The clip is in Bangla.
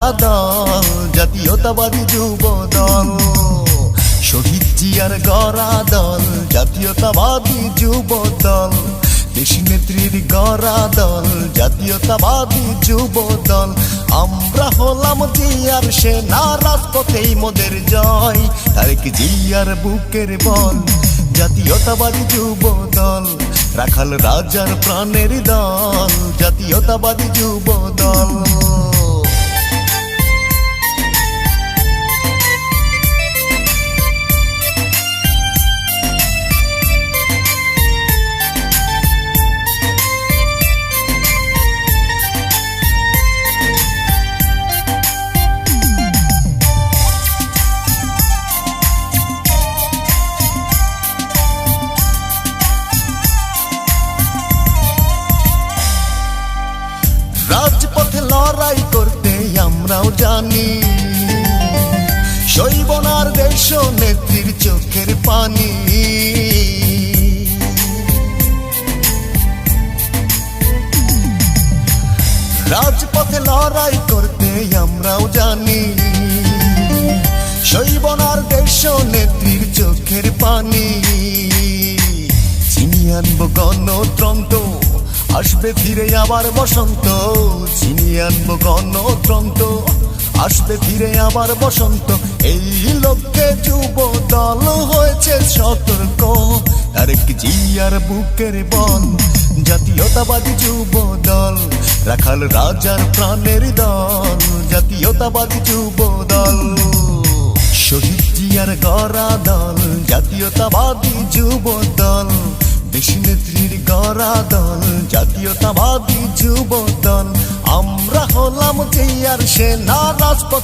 দল জাতীয়তাবাদী যুব দল, শহীদ জিয়ার গড়া দল জাতীয়তাবাদী যুব দল, দেশ নেত্রীর গড়া দল জাতীয়তাবাদী যুব দল। আমরা হলাম জিয়ার সেনা, রাজপথেই মোদের জয়, তারেক জিয়ার বুকের বল জাতীয়তাবাদী যুব দল, রাখাল রাজার প্রাণের দল জাতীয়তাবাদী যুব দল। রাজপথে লড়াই করতে আমরাও জানি, সইব না আর দেশ নেত্রীর চোখের পানি। রাজপথে লড়াই করতে আমরাও জানি, সইব না আর দেশ নেত্রীর চোখের পানি। ছিনিয়ে আনবো গণতন্ত্র, আসবে ফিরে আবার বসন্ত, ছিনিয়ে আনবো গণতন্ত্র, আসবে ফিরে আবার বসন্ত। এই লক্ষ্যে যুব দল হয়েছে সতর্ক, তারেক জিয়ার বুকের বল জাতীয়তাবাদী যুব দল, রাখাল রাজার প্রাণের দল জাতীয়তাবাদী যুব দল, শহীদ জিয়ার গড়া দল জাতীয়তাবাদী যুব দল, দেশ নেত্রীর গড়া দল জাতীয়তাবাদী যুব দল। আমরা হলাম জিয়ার সেনা, রাজপথ